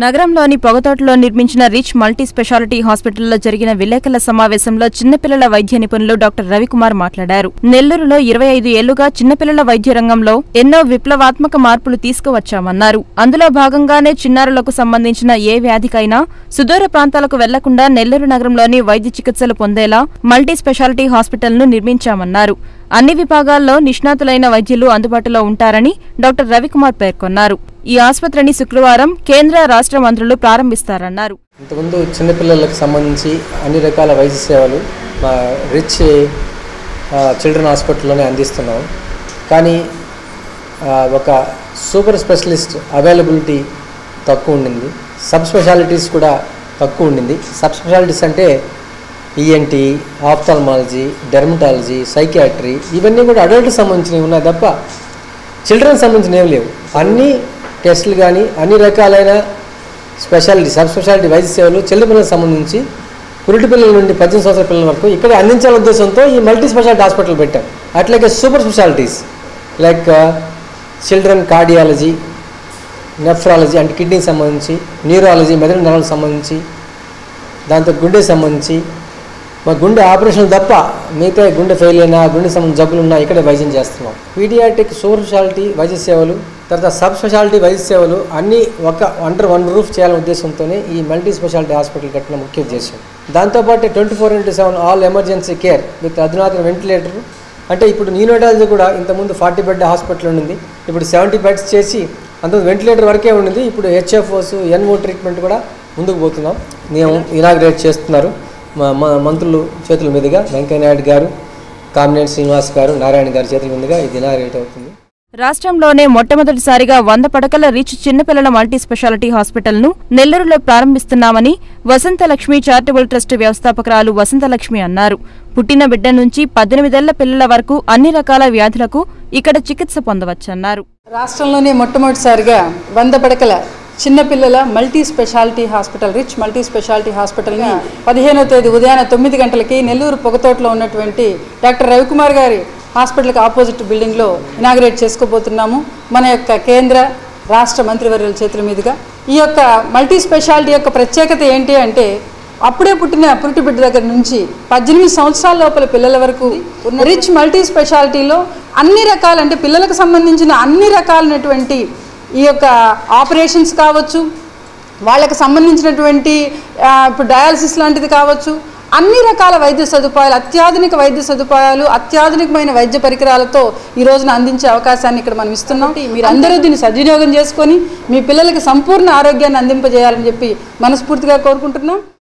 నగరంలోని పొగతోటలో నిర్మించిన rich multi speciality హాస్పిటల్లో జరిగిన విలేకరుల సమావేశంలో చిన్నపిల్లల వైద్య నిపుణులు డాక్టర్ రవికుమార్ మాట్లాడారు. నెల్లూరులో 25 ఏళ్లుగా చిన్నపిల్లల వైద్య రంగంలో ఎన్నో విప్లవాత్మక మార్పులు తీసుకువచ్చామన్నారు. అందులో భాగంగానే చిన్నారులకు సంబంధించిన ఏ వ్యాధికైనా సుదూర ప్రాంతాలకు వెళ్లకుండా నెల్లూరు నగరంలోని వైద్య చికిత్సలు పొందేలా మల్టీ స్పెషాలిటీ హాస్పిటల్ను నిర్మించామన్నారు. అన్ని విభాగాల్లో నిష్ణాతులైన వైద్యులు అందుబాటులో ఉంటారని డాక్టర్ రవికుమార్ పేర్కొన్నారు. ఈ ఆసుపత్రిని శుక్రవారం కేంద్ర రాష్ట్ర మంత్రులు ప్రారంభిస్తారన్నారు. ఇంతకుముందు చిన్నపిల్లలకు సంబంధించి అన్ని రకాల వైద్య సేవలు మా రిచ్ చిల్డ్రన్ హాస్పిటల్లోనే అందిస్తున్నాం. కానీ ఒక సూపర్ స్పెషలిస్ట్ అవైలబిలిటీ తక్కువ ఉండింది. సబ్ స్పెషాలిటీస్ కూడా తక్కువ ఉండింది. సబ్ స్పెషాలిటీస్ అంటే ఈఎన్టీ, ఆప్థాల్మాలజీ, డెర్మటాలజీ, సైకియాట్రీ ఇవన్నీ కూడా అడల్ట్కి సంబంధించినవి ఉన్నాయి తప్ప చిల్డ్రన్కి సంబంధించినవి ఏమి లేవు. అన్ని టెస్టులు కానీ అన్ని రకాలైన స్పెషాలిటీ సబ్ స్పెషాలిటీ వైద్య సేవలు చిన్నపిల్లలకు సంబంధించి పురిటి పిల్లల నుండి 18 సంవత్సరాల పిల్లల వరకు ఇక్కడ అందించాలనే ఉద్దేశంతో ఈ మల్టీ స్పెషాలిటీ హాస్పిటల్ పెట్టాం. అట్లాగే super specialities like children cardiology, nephrology అంటే కిడ్నీకి సంబంధించి, న్యూరాలజీ మెదడు నరాలకు సంబంధించి, దాంతో గుండెకి సంబంధించి మా గుండె ఆపరేషన్ తప్ప మిగతా గుండె ఫెయిల్ అయినా గుండె సంబంధించిన జబ్బులు ఉన్నా ఇక్కడే వైద్యం చేస్తున్నాం. పీడియాట్రిక్ సూపర్ స్పెషాలిటీ వైద్య సేవలు తర్వాత సబ్ స్పెషాలిటీ వైద్య సేవలు అన్నీ అండర్ వన్ రూఫ్ చేయాలనే ఉద్దేశంతోనే ఈ మల్టీ స్పెషాలిటీ హాస్పిటల్ కట్టిన ముఖ్య ఉద్దేశం. దాంతోపాటు 24/7 ఆల్ ఎమర్జెన్సీ కేర్ విత్ అధునాతన వెంటిలేటర్. అంటే ఇప్పుడు న్యూరోటాలజీ కూడా ఇంతకుముందు 40 బెడ్ హాస్పిటల్ ఉండింది, ఇప్పుడు 70 బెడ్స్ చేసి అంత వెంటిలేటర్ వరకే ఉండింది. ఇప్పుడు హెచ్ఎఫ్ఓస్, ఎన్ఓ ట్రీట్మెంట్ కూడా ముందుకు పోతున్నాం. మేము ఇనాగ్రేట్ చేస్తున్నారు మా మంత్రులు చేతుల మీదుగా వెంకయ్య నాయుడు గారు, కామినేని శ్రీనివాస్ గారు, నారాయణ గారి చేతుల మీదుగా ఇది ఇనాగ్రేట్ అవుతుంది. రాష్ట్రంలోనే మొట్టమొదటిసారిగా 100 పడకల రిచ్ చిన్నపిల్లల మల్టీ స్పెషాలిటీ హాస్పిటల్ను నెల్లూరులో ప్రారంభిస్తున్నామని వసంతలక్ష్మి చారిటబుల్ ట్రస్ట్ వ్యవస్థాపకురాలు వసంతలక్ష్మి అన్నారు. పుట్టిన బిడ్డ నుంచి 18 ఏళ్ల పిల్లల వరకు అన్ని రకాల వ్యాధులకు ఇక్కడ చికిత్స పొందవచ్చన్నారు. రాష్ట్రంలోనే మొట్టమొదటిసారిగా 100 పడకల చిన్నపిల్లల multi speciality hospital rich multi speciality హాస్పిటల్ని 15వ తేదీ ఉదయాన్నే 9 గంటలకి నెల్లూరు పొగతోటలో ఉన్నటువంటి డాక్టర్ రవికుమార్ గారి హాస్పిటల్కి ఆపోజిట్ బిల్డింగ్లో ఇనాగ్రేట్ చేసుకోబోతున్నాము. మన యొక్క కేంద్ర రాష్ట్ర మంత్రివర్యుల చేతుల మీదుగా ఈ యొక్క మల్టీ స్పెషాలిటీ యొక్క ప్రత్యేకత ఏంటి అంటే అప్పుడే పుట్టిన పురిటి బిడ్డ దగ్గర నుంచి 18 సంవత్సరాల లోపల పిల్లల వరకు రిచ్ మల్టీ స్పెషాలిటీలో అన్ని రకాల అంటే పిల్లలకు సంబంధించిన అన్ని రకాలైనటువంటి ఈ యొక్క ఆపరేషన్స్ కావచ్చు, వాళ్ళకి సంబంధించినటువంటి ఇప్పుడు డయాలసిస్ లాంటిది కావచ్చు, అన్ని రకాల వైద్య సదుపాయాలు, అత్యాధునిక వైద్య సదుపాయాలు, అత్యాధునికమైన వైద్య పరికరాలతో ఈ రోజున అందించే అవకాశాన్ని ఇక్కడ మనం ఇస్తున్నాం. మీరు అందరూ దీన్ని సద్వినియోగం చేసుకొని మీ పిల్లలకి సంపూర్ణ ఆరోగ్యాన్ని అందింపజేయాలని చెప్పి మనస్ఫూర్తిగా కోరుకుంటున్నాం.